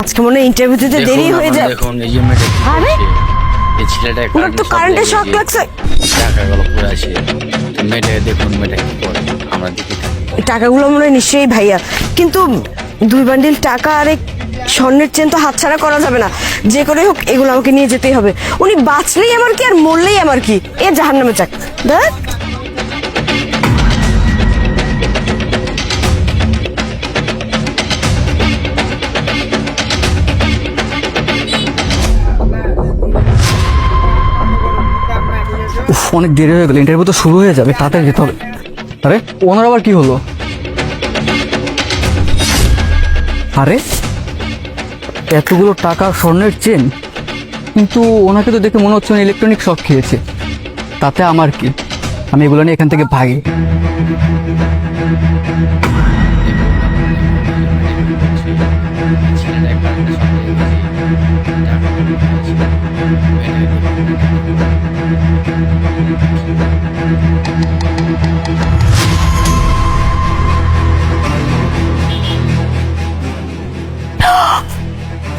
আজকে মনে হয় ইন্টারভিউতে দেরি হয়ে যায়। দেখুন এই যে মেয়েটা আরে এই ছেলেটা ওর তো কারেন্টের শক লাগছে। টাকাগুলো পুরো আছে, মেয়েটাকে দেখুন মেয়েটা কি করে, আমরা দেখি। এই টাকাগুলো মনে হয় নিশ্চয়ই ভাইয়া, কিন্তু 2 বান্ডিল টাকা আর এক স্বর্ণের চেন তো হাতছাড়া করা যাবে না। যে করে হোক এগুলো আমাকে নিয়ে যেতেই হবে। উনি বাঁচলেই আমার কি আর মরলেই আমার কি, এ জাহান্নামে যাক। দেখ অনেক দেরি হয়ে গেল, ইন্টারভিউ তো শুরু হয়ে যাবে, তাড়াতাড়ি যেতে হবে। আরে ওনার আবার কি হলো? আরে এতগুলো টাকা স্বর্ণের চেন, কিন্তু ওনাকে তো দেখে মনে হচ্ছে উনি ইলেকট্রনিক শক খেয়েছে। তাতে আমার কি, আমি এগুলো নিয়ে এখান থেকে ভাগি।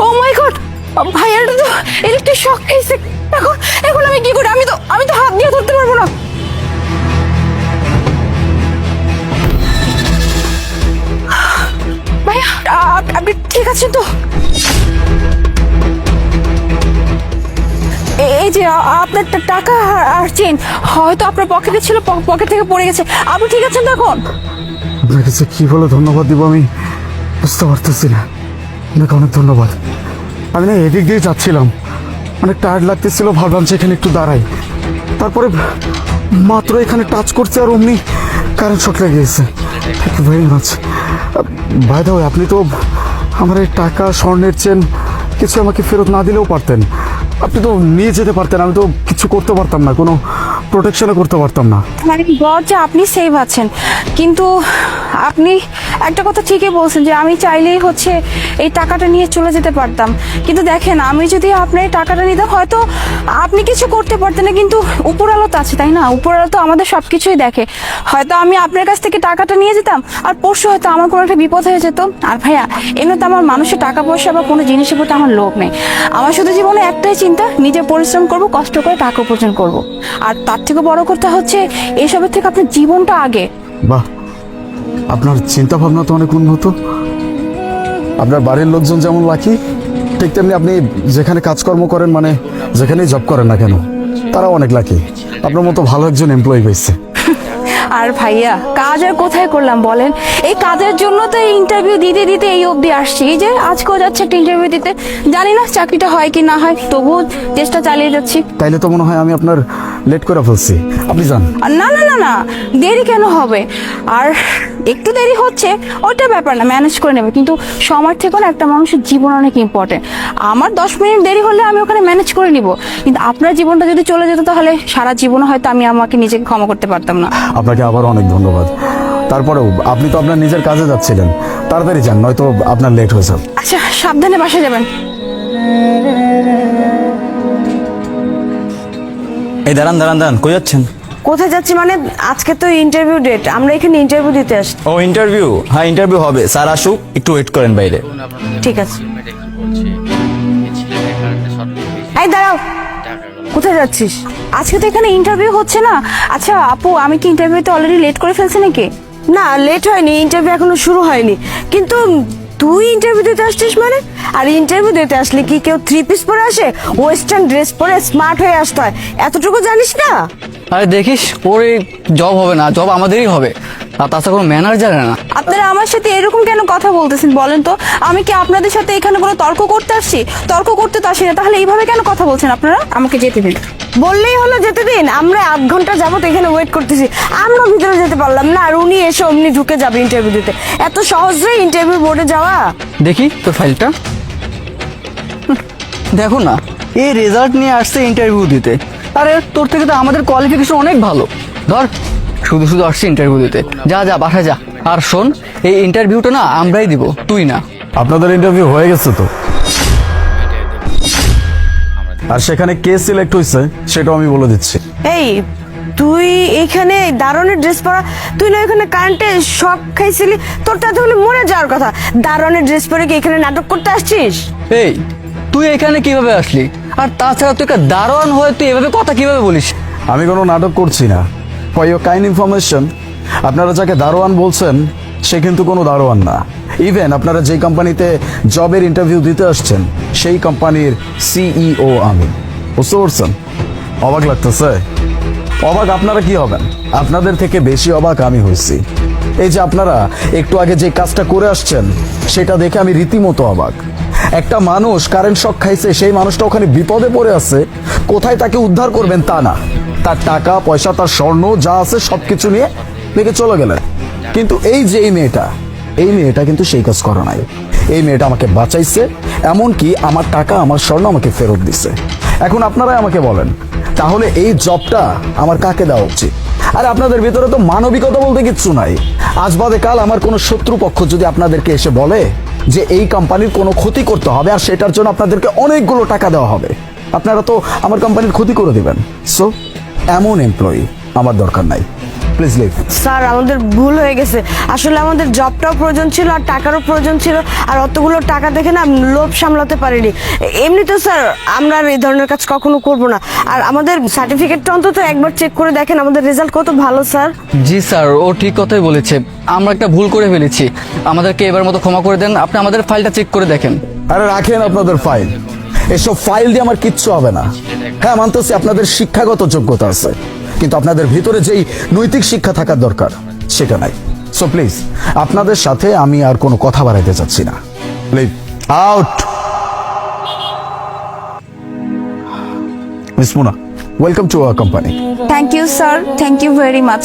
ও মাই গড, ভাইয়ার তো ইলেকট্রিক শক খেয়েছে। এখন এখন আমি কি করি? আমি তো হাত দিয়ে ধরতে পারবো না। ভাইয়া আপনি ঠিক আছেন তো? এই যে আপনার টাকা আর চেন হয়তো আপনার পকেটে ছিল, পকেট থেকে পড়ে গেছে। আপনি ঠিক আছেন তো এখন? আপনার কাছে কি বলে ধন্যবাদ দিব আমি বুঝতে পারতেছি না। আপনাকে অনেক ধন্যবাদ। আমি না এদিক দিয়ে যাচ্ছিলাম, অনেক টায়ার্ড লাগতেছিল, ভাবলাম যে এখানে একটু দাঁড়াই। তারপরে মাত্র এখানে টাচ করছে আর অমনি কারেন্ট শক লেগে গেছে। Thank you very much. By the way, আপনি তো আমার এই টাকা স্বর্ণের চেন কিছু আমাকে ফেরত না দিলেও পারতেন। আপনি তো নিয়ে যেতে পারতেন, আমি তো কিছু করতে পারতাম না, কোনো প্রোটেকশনও করতে পারতাম না। মানে গড যে আপনি সেভ আছেন, কিন্তু আপনি একটা কথা ঠিকই বলছেন যে আমি চাইলেই হচ্ছে এই টাকাটা নিয়ে চলে যেতে পারতাম। কিন্তু দেখেন, আমি যদি আপনার এই টাকাটা নিতাম হয়তো আপনি কিছু করতে পারতেন না, কিন্তু উপরওয়ালা তো আছে তাই না? উপরওয়ালা তো আমাদের সব কিছুই দেখে। হয়তো আমি আপনার কাছ থেকে টাকাটা নিয়ে যেতাম আর পরশু হয়তো আমার কোনো একটা বিপদ হয়ে যেত। আর ভাইয়া, এমনি তো আমার মানুষের টাকা পয়সা বা কোনো জিনিসের প্রতি আমার লোভ নেই। আমার শুধু জীবনে একটাই চিন্তা, নিজে পরিশ্রম করব, কষ্ট করে টাকা উপার্জন করব। আর তার থেকে বড় কথা হচ্ছে এসবের থেকে আপনার জীবনটা আগে। বাহ, আপনার চিন্তা ভাবনা তো অনেক উন্নত। আপনার বাড়ির লোকজন যেমন লাকি, ঠিক তেমনি আপনি যেখানে কাজকর্ম করেন, মানে যেখানেই জব করেন না কেন, তারাও অনেক লাকি। আপনার মতো ভালো একজন এমপ্লয়ি পেয়েছে। আর ভাইয়া, কাজ আর কোথায় করলাম বলেন? এই কাজের জন্য তো এই ইন্টারভিউ দিতে দিতে এই অবধি আসছি। এই যে আজকেও যাচ্ছে একটা ইন্টারভিউ দিতে, জানি না চাকরিটা হয় কি না হয়, তবুও চেষ্টা চালিয়ে যাচ্ছি। তাইলে তো মনে হয় আমি আপনার লেট করে ফেলছি, আপনি যান। আর না না না না, দেরি কেন হবে? আর একটু দেরি হচ্ছে ওটা ব্যাপার না, ম্যানেজ করে নেবে। কিন্তু সময় থেকে না একটা মানুষের জীবন অনেক ইম্পর্টেন্ট। আমার 10 মিনিট দেরি হলে আমি ওখানে ম্যানেজ করে নিব, কিন্তু আপনার জীবনটা যদি চলে যেত তাহলে সারা জীবনে হয়তো আমি আমাকে নিজেকে ক্ষমা করতে পারতাম না। আপনাকে আবার অনেক ধন্যবাদ। তারপরেও আপনি তো আপনার নিজের কাজে যাচ্ছিলেন, তাড়াতাড়ি যান, নয়তো আপনার লেট হয়ে যাবে। আচ্ছা, সাবধানে বাসা যাবেন। এই দাঁড়ান দাঁড়ান দাঁড়ান, কই যাচ্ছেন? কোথায় যাচ্ছি মানে, আজকে তো ইন্টারভিউ ডেট, আমরা এখানে ইন্টারভিউ দিতে আসছি। ও ইন্টারভিউ? হ্যাঁ ইন্টারভিউ হবে, স্যার আসুক, একটু ওয়েট করেন বাইরে। ঠিক আছে। মেয়েটা কি বলছে, এই ছেলেটা কারেন্টে শর্ট লেগেছে, এই দাঁড়াও, টাকাগুলো কোথায় যাচ্ছিস? আজকে তো এখানে ইন্টারভিউ হচ্ছে না। আচ্ছা আপু, আমি কি ইন্টারভিউতে অলরেডি লেট করে ফেলছি নাকি? না, লেট হয়নি, ইন্টারভিউ এখনো শুরু হয়নি। কিন্তু তুই ইন্টারভিউ দিতে আসছিস মানে? আর ইন্টারভিউ দিতে আসলে কি কেউ 3 পিস পরে আসে? ওয়েস্টার্ন ড্রেস পরে স্মার্ট হয়ে আসতে হয়, এতটুকু জানিস না? আরে দেখিস, ওর জব হবে না, জব আমাদেরই হবে। আর তাছাড়া কোনো ম্যানার জানে না। আপনারা আমার সাথে এরকম কেন কথা বলতেছেন বলেন তো? আমি কি আপনাদের সাথে এখানে কোনো তর্ক করতে আসছি? তর্ক করতে তো আসি না, তাহলে এইভাবে কেন কথা বলছেন আপনারা? আমাকে যেতে দিন। বললেই হলো যেতে দিন। আমরা 8 ঘন্টা যাবত এখানে ওয়েট করতেছি, আমরা ভিতরে যেতে পারলাম না, আর উনি এসে অমনি ঢুকে যাবে ইন্টারভিউ দিতে। এত সহজে ইন্টারভিউ বোর্ডে যাওয়া? দেখি তোর ফাইলটা। দেখো না, এই রেজাল্ট নিয়ে আসছে ইন্টারভিউ দিতে। আরে তোর থেকে তো আমাদের কোয়ালিফিকেশন অনেক ভালো। ধর, শুধু শুধু আসছে ইন্টারভিউ দিতে। যা যা বাসায় যা। আর শোন, এই ইন্টারভিউটা না আমরাই দিব, তুই না। আপনাদের ইন্টারভিউ হয়ে গেছে তো? আর সেখানে কে সিলেক্ট হয়েছে সেটাও আমি বলে দিচ্ছি। এই তুই এখানে দারোয়ানের ড্রেস পরা, তুই না এখানে কারেন্টে শক খাইছিলি? তোর তাতে হলে মরে যাওয়ার কথা। দারোয়ানের ড্রেস পরে কি এখানে নাটক করতে আসছিস? এই তুই এখানে কিভাবে আসলি? আর তাছাড়া তুই একটা দারোয়ান হয়ে তুই এভাবে কথা কিভাবে বলিস? আমি কোনো নাটক করছি না। ফর ইউর কাইন্ড ইনফরমেশন, আপনারা যাকে দারোয়ান বলছেন সে কিন্তু কোনো দারোয়ান না। ইভেন আপনারা যে কোম্পানিতে জবের ইন্টারভিউ দিতে আসছেন সেই কোম্পানির সিইও আমি। বুঝতে পারছেন? অবাক লাগতেছে? অবাক আপনারা কি হবেন, আপনাদের থেকে বেশি অবাক আমি হয়েছি। এই যে আপনারা একটু আগে যে কাজটা করে আসছেন সেটা দেখে আমি রীতিমতো অবাক। একটা মানুষ কারেন্ট শক খাইছে, সেই মানুষটা ওখানে বিপদে পড়ে আছে, কোথায় তাকে উদ্ধার করবেন তা না, তার টাকা পয়সা তার স্বর্ণ যা আছে সবকিছু নিয়ে রেখে চলে গেলেন। কিন্তু এই যে এই মেয়েটা কিন্তু সেই কাজ করে নাই। এই মেয়েটা আমাকে বাঁচাইছে, এমনকি আমার টাকা আমার স্বর্ণ আমাকে ফেরত দিছে। এখন আপনারাই আমাকে বলেন, তাহলে এই জবটা আমার কাকে দেওয়া উচিত? আর আপনাদের ভিতরে তো মানবিকতা বলতে কিচ্ছু নাই। আজ বাদে কাল আমার কোনো শত্রুপক্ষ যদি আপনাদেরকে এসে বলে যে এই কোম্পানির কোনো ক্ষতি করতে হবে আর সেটার জন্য আপনাদেরকে অনেকগুলো টাকা দেওয়া হবে, আপনারা তো আমার কোম্পানির ক্ষতি করে দিবেন। সো এমন এমপ্লয়ি আমার দরকার নাই। Please leave. স্যার আমাদের ভুল হয়ে গেছে, আসলে আমাদের জবটাও প্রয়োজন ছিল আর টাকারও প্রয়োজন ছিল, আর অতগুলো টাকা দেখে না লোভ সামলাতে পারিনি। এমনি তো স্যার আমরা আর এই ধরনের কাজ কখনো করব না। আর আমাদের সার্টিফিকেটটা অন্তত একবার চেক করে দেখেন, আমাদের রেজাল্ট কত ভালো স্যার। জি স্যার, ও ঠিক কথাই বলেছে, আমরা একটা ভুল করে ফেলেছি, আমাদেরকে এবার মতো ক্ষমা করে দেন। আপনি আমাদের ফাইলটা চেক করে দেখেন। আরে রাখেন আপনাদের ফাইল, এসব ফাইল দিয়ে আমার কিচ্ছু হবে না। হ্যাঁ মানতেছি আপনাদের শিক্ষাগত যোগ্যতা আছে, কিন্তু আপনাদের ভিতরে যেই নৈতিক শিক্ষা থাকার দরকার সেটা নাই। সো প্লিজ আপনাদের সাথে আমি আর কোনো কথা বাড়াইতে চাচ্ছি না। Leave out. Miss Muna, welcome to our company. Thank you sir, thank you very much.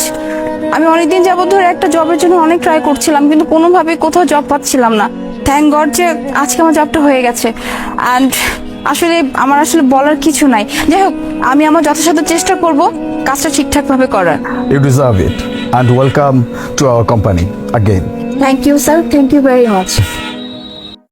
আমি অনেকদিন যাবত ধরে একটা জবের জন্য অনেক ট্রাই করছিলাম, কিন্তু কোনোভাবে কোথাও জব পাচ্ছিলাম না। থ্যাংক গড যে আজকে আমার জবটা হয়ে গেছে। অ্যান্ড আমার আসলে বলার কিছু নাই। যাই হোক, আমি আমার যথাসাধ্য চেষ্টা করব কাজটা ঠিকঠাকভাবে করার। You deserve it and welcome to our company again. Thank you sir, thank you very much.